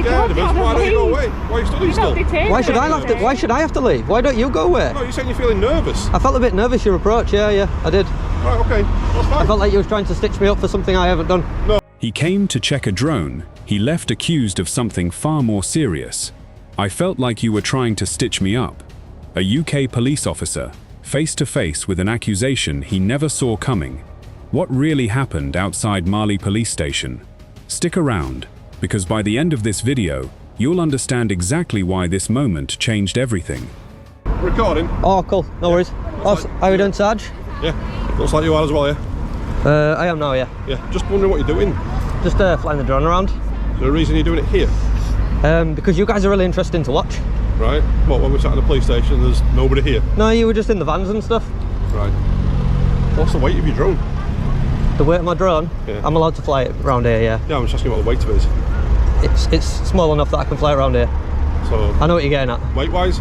scared of us. Why don't you go away? Why are you studying still? Why should I have to leave? Why don't you go away? No, you're saying you're feeling nervous. I felt a bit nervous, your approach, yeah, I did. Right, okay, that's fine. I felt like you were trying to stitch me up for something I haven't done. No. He came to check a drone. He left accused of something far more serious. I felt like you were trying to stitch me up. A UK police officer, face to face with an accusation he never saw coming. What really happened outside Marley Police Station? Stick around, because by the end of this video, you'll understand exactly why this moment changed everything. Recording? Oh, cool, no worries. Oh, how are you doing, Sarge? Yeah, looks like you are as well, yeah? I am now, yeah. Yeah, just wondering what you're doing. Just flying the drone around. Is there a reason you're doing it here? Because you guys are really interesting to watch. Right, what, when we're sat at the police station, there's nobody here? No, you were just in the vans and stuff. Right. What's the weight of your drone? The weight of my drone? Yeah. I'm allowed to fly it around here, yeah. Yeah, I'm just asking what the weight of it is. It's small enough that I can fly it around here. So, I know what you're getting at. weight-wise?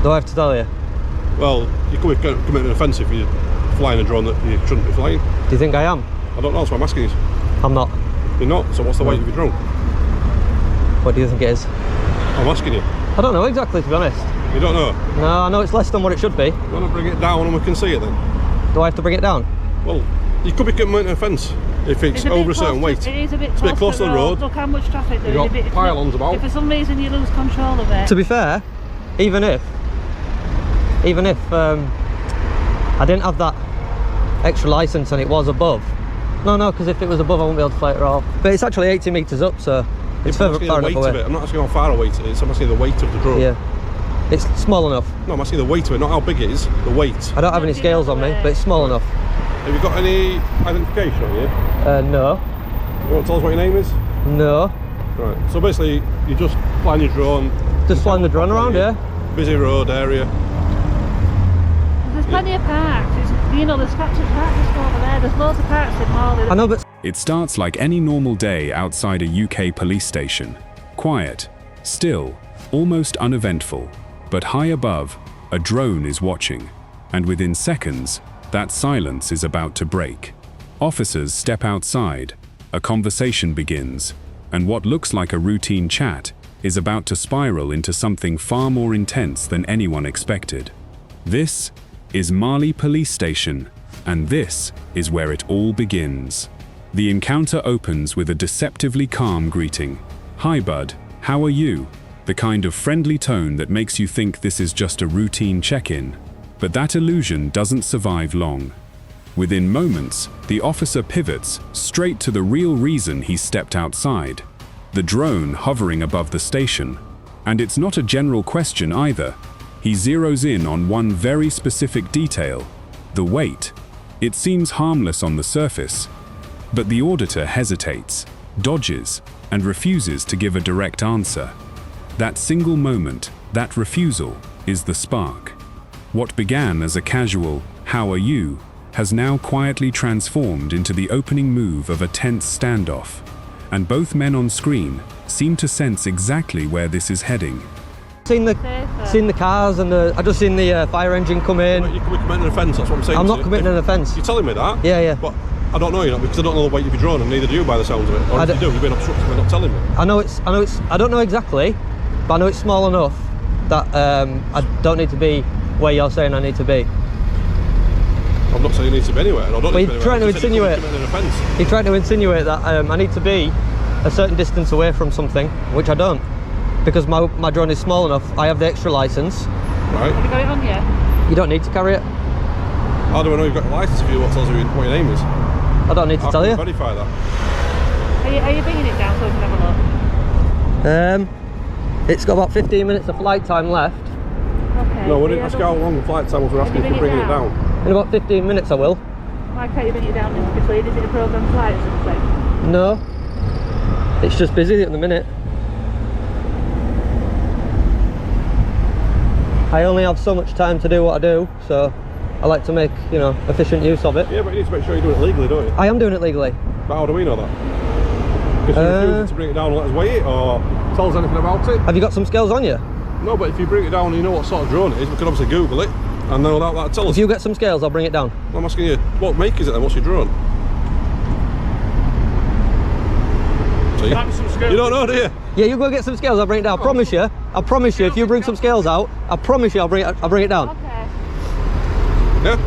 Do I have to tell you? Well, you could be committing an offence if you're flying a drone that you shouldn't be flying. Do you think I am? I don't know, that's what I'm asking you. I'm not. You're not? So what's the weight of your drone? What do you think it is? I'm asking you. I don't know exactly, to be honest. You don't know? No, I know it's less than what it should be. You want to bring it down and we can see it then? Do I have to bring it down? Well, you could be committing an offence if it's over a certain weight. It is a bit close to the road. Look how much traffic there is. You've got pylons about. If for some reason you lose control of it. To be fair, even if I didn't have that extra licence and it was above. No, because if it was above I wouldn't be able to fly it at all. But it's actually 80 metres up, so it's far enough away. I'm not asking how far away it is, I'm asking the weight of the drone. Yeah, it's small enough. No, I'm asking the weight of it, not how big it is, the weight. I don't have any scales on me, but it's small enough. Have you got any identification on you? No. You want to tell us what your name is? No. Right, so basically you're just flying your drone. Just flying the drone around, yeah. Busy road area. There's plenty of parks. You know, there's factory parks over there. There's loads of parks in Marley. I know, but It starts like any normal day outside a UK police station. Quiet, still, almost uneventful. But high above, a drone is watching. And within seconds, that silence is about to break. Officers step outside, a conversation begins, and what looks like a routine chat is about to spiral into something far more intense than anyone expected. This is Marley Police Station, and this is where it all begins. The encounter opens with a deceptively calm greeting. "Hi bud, how are you?" The kind of friendly tone that makes you think this is just a routine check-in. But that illusion doesn't survive long. Within moments, the officer pivots straight to the real reason he stepped outside. The drone hovering above the station. And it's not a general question either. He zeroes in on one very specific detail: the weight. It seems harmless on the surface, but the auditor hesitates, dodges, and refuses to give a direct answer. That single moment, that refusal, is the spark. What began as a casual, "How are you?" has now quietly transformed into the opening move of a tense standoff. And both men on screen seem to sense exactly where this is heading. seen the cars and I just seen the fire engine come in. You could be committing an offence, that's what I'm saying. I'm not committing an offence. You're telling me that? Yeah. But I don't know, you know, because I don't know the weight of your drone, and neither do you by the sounds of it. Or if you do, you've been obstructive by not telling me. I don't know exactly, but I know it's small enough that I don't need to be where you're saying I need to be. I'm not saying you need to be anywhere, and I don't need to be trying to insinuate. You're trying to insinuate that I need to be a certain distance away from something, which I don't, because my drone is small enough. I have the extra license. Right. Have you got it on you? You don't need to carry it. How do I know you've got a license if you what tells you what your name is? I don't need to tell you. How can you verify that? Are you bringing it down so we can have a look? It's got about 15 minutes of flight time left. Okay. No, we didn't ask how long the flight time was. We're asking if you're bringing it down. In about 15 minutes I will. Why can't you bring it down in between? Is it a programmed flight or something? No. It's just busy at the minute. I only have so much time to do what I do, so I like to make, you know, efficient use of it. Yeah, but you need to make sure you're doing it legally, don't you? I am doing it legally. But how do we know that? Because you refuse to bring it down and let us weigh it, or tell us anything about it? Have you got some scales on you? No, but if you bring it down and you know what sort of drone it is, we can obviously Google it, and then without that tell us. If you get some scales, I'll bring it down. I'm asking you, what make is it then? What's your drone? See? You don't know, do you? Yeah, you go get some scales, I'll bring it down. I promise you, if you bring some scales out, I promise you I'll bring it down. Okay. Yeah?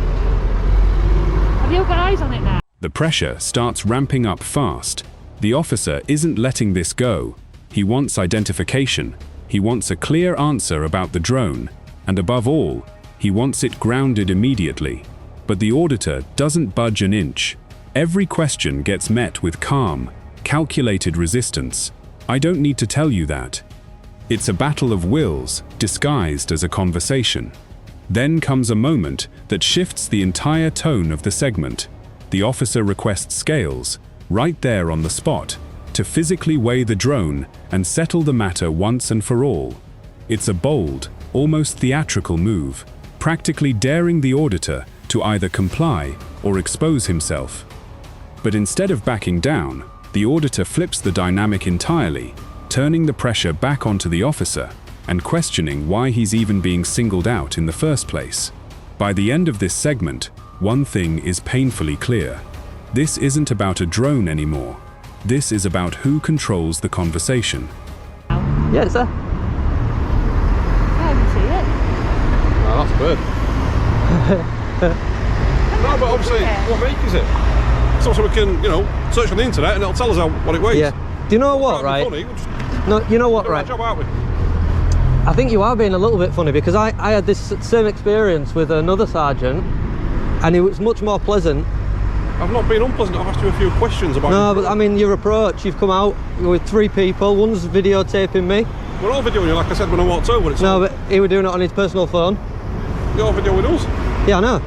Have you got eyes on it now? The pressure starts ramping up fast. The officer isn't letting this go. He wants identification. He wants a clear answer about the drone. And above all, he wants it grounded immediately. But the auditor doesn't budge an inch. Every question gets met with calm, calculated resistance. I don't need to tell you that. It's a battle of wills disguised as a conversation. Then comes a moment that shifts the entire tone of the segment. The officer requests scales, right there on the spot, to physically weigh the drone and settle the matter once and for all. It's a bold, almost theatrical move, practically daring the auditor to either comply or expose himself. But instead of backing down, the auditor flips the dynamic entirely, turning the pressure back onto the officer and questioning why he's even being singled out in the first place. By the end of this segment, one thing is painfully clear. This isn't about a drone anymore. This is about who controls the conversation. Yeah, it's there. I can see it. No, that's a bird. No, but obviously, what make is it? So we can, you know, search on the internet and it'll tell us what it weighs. Yeah. Do you know what, right? Funny, we'll just No, you know what, do our right? job, aren't we? I think you are being a little bit funny because I had this same experience with another sergeant and it was much more pleasant. I've not been unpleasant. I've asked you a few questions about. No, but I mean your approach. You've come out with 3 people. One's videotaping me. We're all videoing you, like I said when I walked over. It's No, all, but he was doing it on his personal phone. you're videoing us. Yeah, I know.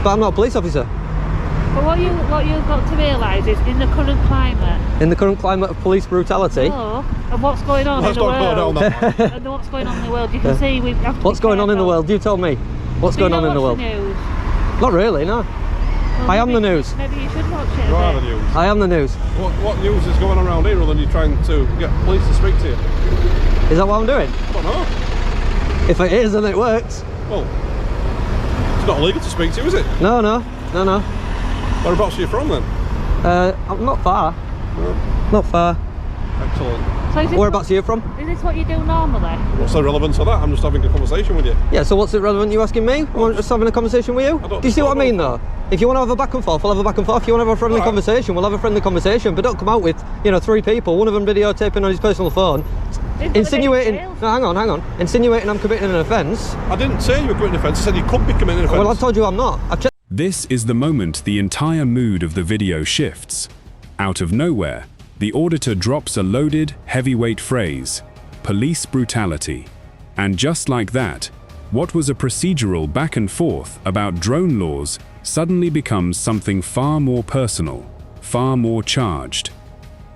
But I'm not a police officer. But what you've got to realise is, in the current climate, In the current climate of police brutality. and what's going on Let's in the not go down world, that line. and what's going on in the world, you can see we have to What's be going on in the careful. world? You tell me. What's Do you going on not in the watch world? news? Not really, no. Well, I am maybe- the news. Maybe you should watch it. You a are bit. the news. I am the news. What news is going on around here other than you trying to get police to speak to you? Is that what I'm doing? I don't know. If it is, then it works. Well, it's not illegal to speak to you, is it? No. Whereabouts are you from then? I'm not far. No. Not far. Excellent. So is this Whereabouts are you from? Is this what you do normally? What's the relevance of that? I'm just having a conversation with you. Yeah, so what's it relevant you asking me? I'm just having a conversation with you? don't- Do you see what I I mean don't- though? If you want to have a back and forth, we'll have a back and forth. If you want to have a friendly Alright. conversation, we'll have a friendly conversation. But don't come out with, 3 people, one of them videotaping on his personal phone, It's insinuating... a bit No, hang on. Insinuating I'm committing an offence. I didn't say you were committing an offence. I said you could be committing an offence. Well, I've told you I'm not. I've checked. This is the moment the entire mood of the video shifts. Out of nowhere, the auditor drops a loaded, heavyweight phrase, police brutality. And just like that, what was a procedural back and forth about drone laws suddenly becomes something far more personal, far more charged.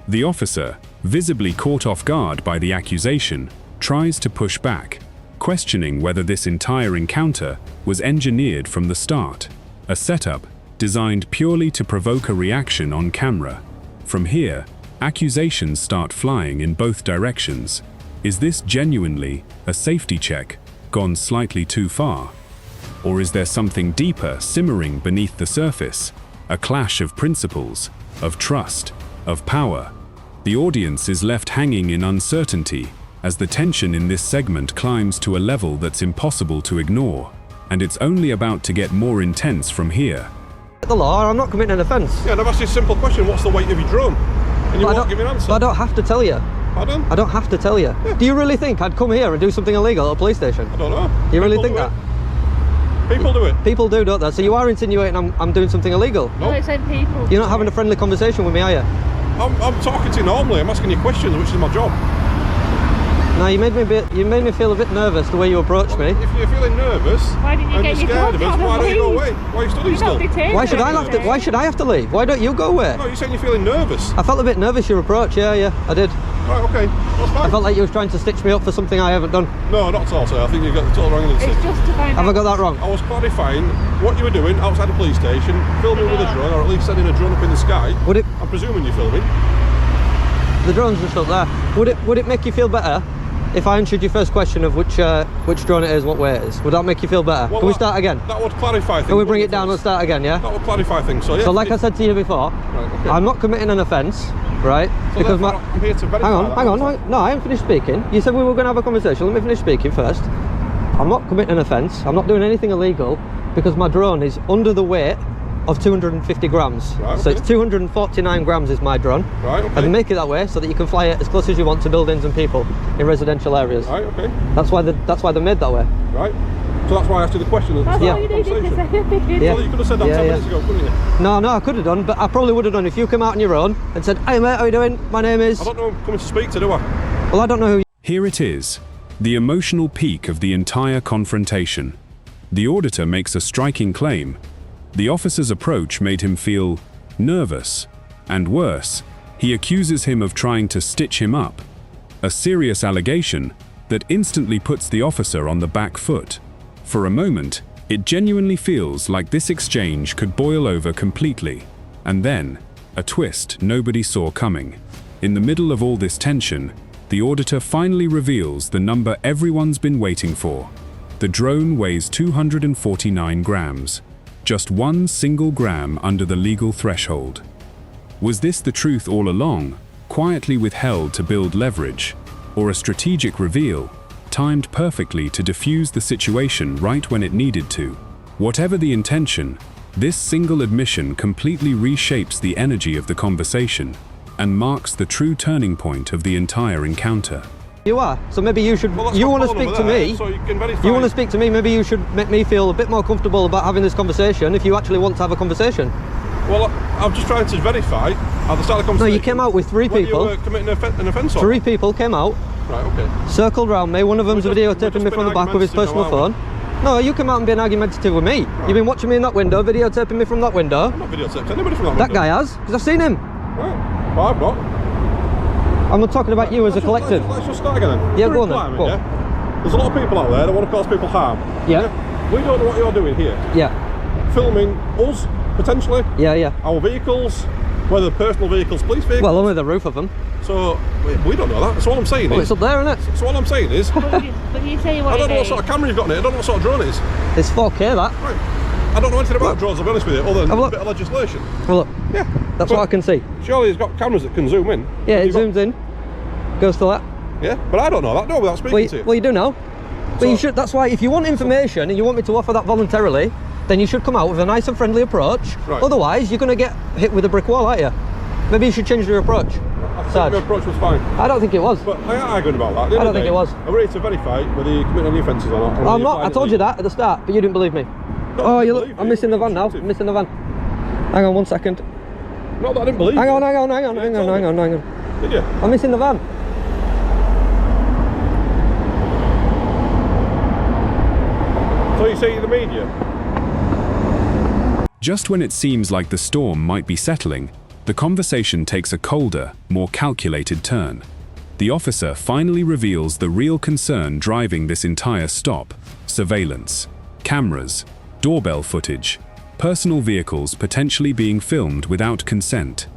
The officer, visibly caught off guard by the accusation, tries to push back, questioning whether this entire encounter was engineered from the start, a setup designed purely to provoke a reaction on camera. From here, accusations start flying in both directions. Is this genuinely a safety check gone slightly too far? Or is there something deeper simmering beneath the surface? A clash of principles, of trust, of power. The audience is left hanging in uncertainty as the tension in this segment climbs to a level that's impossible to ignore. And it's only about to get more intense from here. The law, I'm not committing an offence. Yeah, and I've asked you a simple question. What's the weight of your drone? And you won't give me an answer. But I don't have to tell you. Pardon? I don't have to tell you. Yeah. Do you really think I'd come here and do something illegal at a police station? I don't know. You really People think do that? it. People do it. People do, don't they? So you are insinuating I'm doing something illegal? No, it's in people. You're not having a friendly conversation with me, are you? I'm talking to you normally. I'm asking you questions, which is my job. No, you made me feel a bit nervous the way you approached me. If you're feeling nervous Why didn't you and get you're your scared of dog us, out why and don't you go leave? away? Why are you stood You're still? not detained. Why should I have to leave? Why don't you go away? No, you're saying you're feeling nervous. I felt a bit nervous your approach, yeah, I did. Right, okay. That's fine. I felt like you was trying to stitch me up for something I haven't done. No, not at all, sir. I think you got the total wrong answer. It's just to find Have I out. got that wrong? I was clarifying what you were doing outside the police station, filming with a drone, or at least sending a drone up in the sky. Would it? I'm presuming you're filming. The drone's just up there. Would it make you feel better if I answered your first question of which drone it is, what way it is? Would that make you feel better? Well, Can we that- start again? That would clarify things. Can we bring it wouldn't down and start again, yeah? That would clarify things. So, yeah. So like I said to you before, Right, okay. I'm not committing an offence. right? So therefore, I'm here to verify that. Hang on. No, I haven't finished speaking. You said we were going to have a conversation. Let me finish speaking first. I'm not committing an offence. I'm not doing anything illegal because my drone is under the weight of 250 grams. Right, So okay. it's 249 grams is my drone. Right, okay. And make it that way so that you can fly it as close as you want to buildings and people in residential areas. Right, okay. That's why they're made that way. Right. So that's why I asked you the question at the That's start all you of the needed to conversation. say. Yeah. Well, you could have said that 10 minutes ago, couldn't you? No, I could have done, but I probably would have done if you came out on your own and said, "Hey mate, how you doing? My name is..." I don't know who I'm coming to speak to, do I? Well, I don't know who you... Here it is, the emotional peak of the entire confrontation. The auditor makes a striking claim. The officer's approach made him feel nervous, and worse, he accuses him of trying to stitch him up. A serious allegation that instantly puts the officer on the back foot. For a moment, it genuinely feels like this exchange could boil over completely. And then, a twist nobody saw coming. In the middle of all this tension, the auditor finally reveals the number everyone's been waiting for. The drone weighs 249 grams, just 1 single gram under the legal threshold. Was this the truth all along, quietly withheld to build leverage, or a strategic reveal, timed perfectly to defuse the situation right when it needed to? Whatever the intention, this single admission completely reshapes the energy of the conversation and marks the true turning point of the entire encounter. You are. So maybe you should... Well, that's you my want to phone speak over to there, me. so you can verify. You want to speak to me, maybe you should make me feel a bit more comfortable about having this conversation if you actually want to have a conversation. Well, I'm just trying to verify at the start of the No, conversation. you came out with 3 when people. you were committing an offence on. 3 people came out, Right, okay. circled round me. One of them's We're just videotaping me from the being back with his argumentative personal now, phone. No, you came out and being argumentative with me. You've been watching me in that window, videotaping me from that window. I'm not videotaping anybody from that That window. guy has, because I've seen him. Right. Well, I've not. I'm not talking about you as a collective. Let's just start again then. Yeah, During go on then, climbing, go on. yeah? There's a lot of people out there that want to cause people harm. Yeah. We don't know what you're doing here. Yeah, Filming us, potentially, yeah. our vehicles, whether personal vehicles, police vehicles. Well, only the roof of them. So, we don't know that. So all I'm saying Well, is... it's up there, isn't it? So all I'm saying is... But you say you want I don't know what to sort of camera you've got in it. I don't know what sort of drone it is. It's 4K, that. Right. I don't know anything about drones, I'll be honest with you, other than Have a a look. bit of legislation. Well, look, Yeah. that's But what I can see. surely it's got cameras that can zoom in. Yeah, it You've got- zooms in, goes to that. Yeah, but I don't know that, no, without speaking Well, to you. well, you do know. But So- you should. That's why, if you want information and you want me to offer that voluntarily, then you should come out with a nice and friendly approach. Right. Otherwise, you're going to get hit with a brick wall, aren't you? Maybe you should change your approach. I thought Sarge. your approach was fine. I don't think it was. But I ain't arguing about that. At the I end don't of the think day, it was. I'm ready to verify whether you commit any offences or not. I'm not. I told you that at the start, but you didn't believe me. Oh, you look. I'm missing the van now. I'm missing the van. Hang on 1 second. Not that I didn't believe Hang you. on. Did you? Did you? I'm missing the van. So you say you're the media? Just when it seems like the storm might be settling, the conversation takes a colder, more calculated turn. The officer finally reveals the real concern driving this entire stop: surveillance, cameras, doorbell footage, personal vehicles potentially being filmed without consent.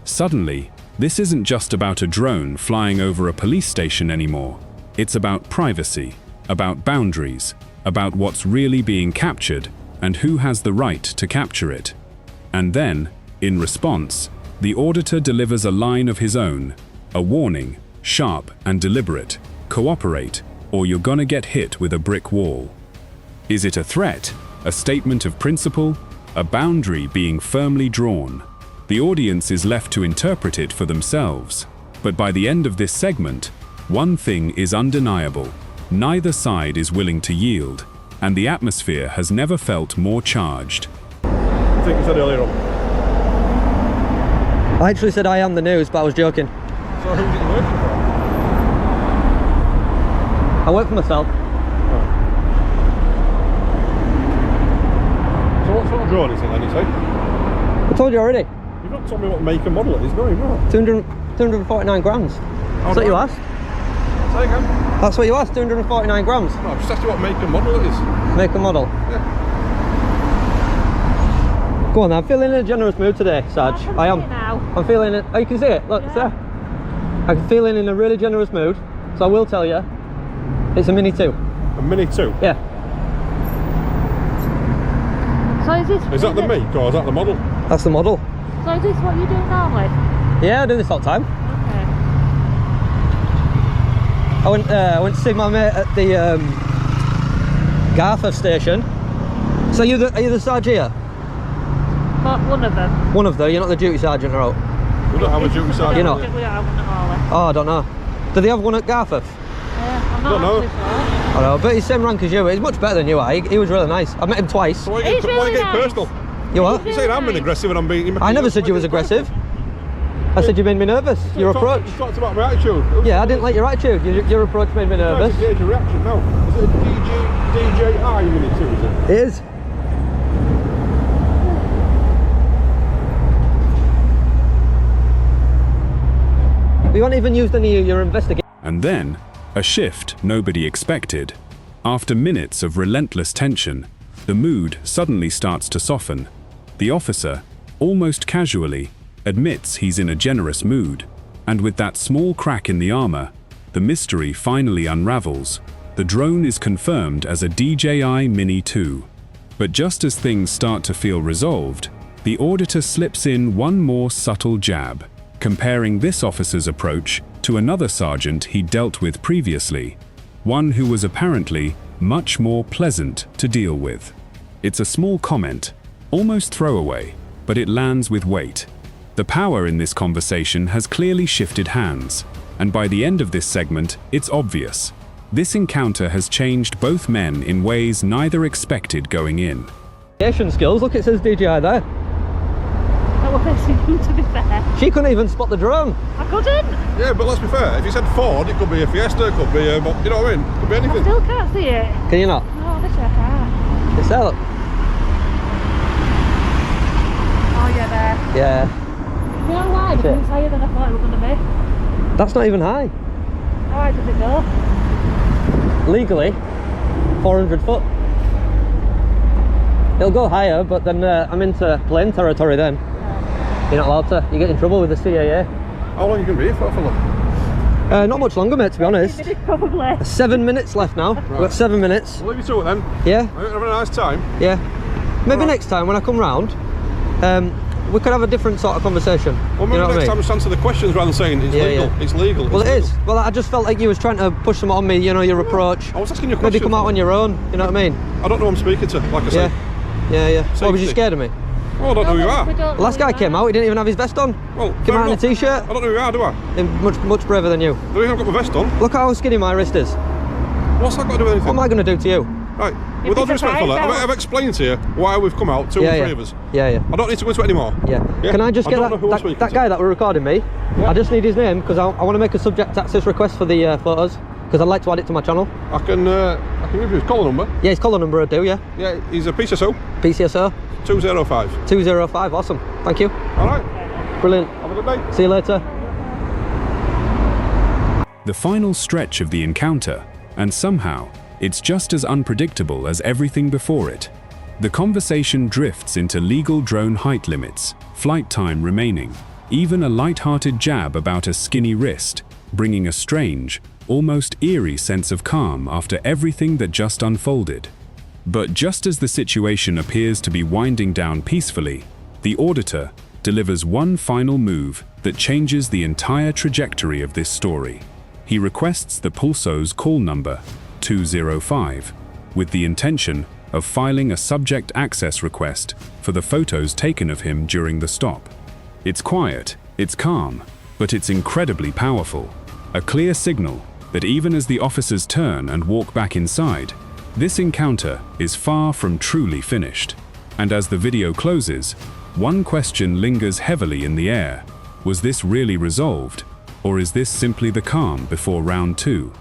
Suddenly, this isn't just about a drone flying over a police station anymore. It's about privacy, about boundaries, about what's really being captured and who has the right to capture it. And then, in response, the auditor delivers a line of his own, a warning, sharp and deliberate: cooperate, or you're gonna get hit with a brick wall. Is it a threat, a statement of principle, a boundary being firmly drawn? The audience is left to interpret it for themselves. But by the end of this segment, one thing is undeniable: neither side is willing to yield, and the atmosphere has never felt more charged. I think you said earlier on. I actually said I am the news, but I was joking. So who's it you working for? I work for myself. So what sort of drone is it then, you say? I told you already. You've not told me what make and model it is, no, you've not. 249 grams. That's what you asked. Say again? That's what you asked. 249 grams. No, I've just asked you what make and model it is. Make a model. Yeah. Go on, I'm feeling in a generous mood today, Sarge. I am. Now. I'm feeling it. Oh, you can see it. Look, it's Yeah. there. I'm feeling in a really generous mood, so I will tell you, it's a Mini 2. A Mini 2. Yeah. So is this? Is that the make or is that the model? That's the model. So is this what you do normally? Yeah, I do this all the time. Okay. I went to see my mate at the Gartha station. So are you the sergeant here? But one of them. One of them, you're not the duty sergeant, or out? We don't have a duty sergeant. You know. We don't have one at all. Oh, I don't know. Do they have one at Gartha? Yeah, I'm not Don't know. actually sure. I know, but he's same rank as you. He's much better than you are. He was really nice. I met him twice. So why He's you really get nice. personal? You what? You're saying I'm being aggressive and I'm being... I never said you was aggressive. I said you made me nervous. Your approach. You talked about my attitude. Yeah, I didn't like your attitude. Your approach made me Trying nervous. to gauge your reaction now. Is it a DJI Mini 2, is it? It is. We haven't even used any of your investigation. And then, a shift nobody expected. After minutes of relentless tension, the mood suddenly starts to soften. The officer, almost casually, admits he's in a generous mood, and with that small crack in the armor, the mystery finally unravels. The drone is confirmed as a DJI Mini 2. But just as things start to feel resolved, the auditor slips in one more subtle jab, comparing this officer's approach to another sergeant he dealt with previously, one who was apparently much more pleasant to deal with. It's a small comment, almost throwaway, but it lands with weight. The power in this conversation has clearly shifted hands, and by the end of this segment, it's obvious. This encounter has changed both men in ways neither expected going in. Skills, look, it says DJI there. That was facing to be fair. She couldn't even spot the drone. I couldn't. Yeah, but let's be fair. If you said Ford, it could be a Fiesta, it could be a... You know what I mean? It could be I anything. still can't see it. Can you not? No, this is a car. It's there, look. Oh, yeah, there. Yeah. You know why? Because it's higher than I thought it was going to be. That's not even high. How high does it go? Legally, 400 foot. It'll go higher, but then I'm into plane territory then. You're not allowed to. You get in trouble with the CAA. How long are you going to be here for, fella? Not much longer, mate, to be honest. Probably. 7 minutes left now. We've got 7 minutes. I'll leave you to it then. Yeah, Have a nice time. yeah. Maybe Right. next time when I come round, we could have a different sort of conversation. Well, You maybe know what I next mean? time just answer the questions rather than saying it's Yeah, legal. yeah. It's legal. Well, it's it legal. is. Well, I just felt like you was trying to push them on me, you know, your approach. I was asking you a Maybe question. come out on your own, you know what I mean? I don't know who I'm speaking to, like I said. Yeah, yeah. What, was you Safety. scared of me? Oh, I don't know who you are. The last guy came out, he didn't even have his vest on. Well, Came fair out in a enough. t-shirt. I don't know who you are, do I? Much braver than you. Do you have got my vest on? Look how skinny my wrist is. What's that got to do with anything? What am I going to do to you? Right, If with all it's due a respect, fella, prize, I've explained to you why we've come out, two Yeah, and yeah. three of us. Yeah, yeah. I don't need to go into it anymore. Yeah. Yeah? Can I just get don't know who I'm that speaking that to. guy that were recording me? Yeah. I just need his name because I want to make a subject access request for the photos because I'd like to add it to my channel. I can give you his collar number. Yeah, his collar number I do, yeah. Yeah, he's a PCSO PCSO 205. 205, awesome. Thank you. All right, Brilliant. have a good day. See you later. The final stretch of the encounter, and somehow, it's just as unpredictable as everything before it. The conversation drifts into legal drone height limits, flight time remaining, even a light-hearted jab about a skinny wrist, bringing a strange, almost eerie sense of calm after everything that just unfolded. But just as the situation appears to be winding down peacefully, the auditor delivers one final move that changes the entire trajectory of this story. He requests the Pulso's call number, 205, with the intention of filing a subject access request for the photos taken of him during the stop. It's quiet, it's calm, but it's incredibly powerful. A clear signal that even as the officers turn and walk back inside, this encounter is far from truly finished. And as the video closes, one question lingers heavily in the air. Was this really resolved? Or is this simply the calm before round 2?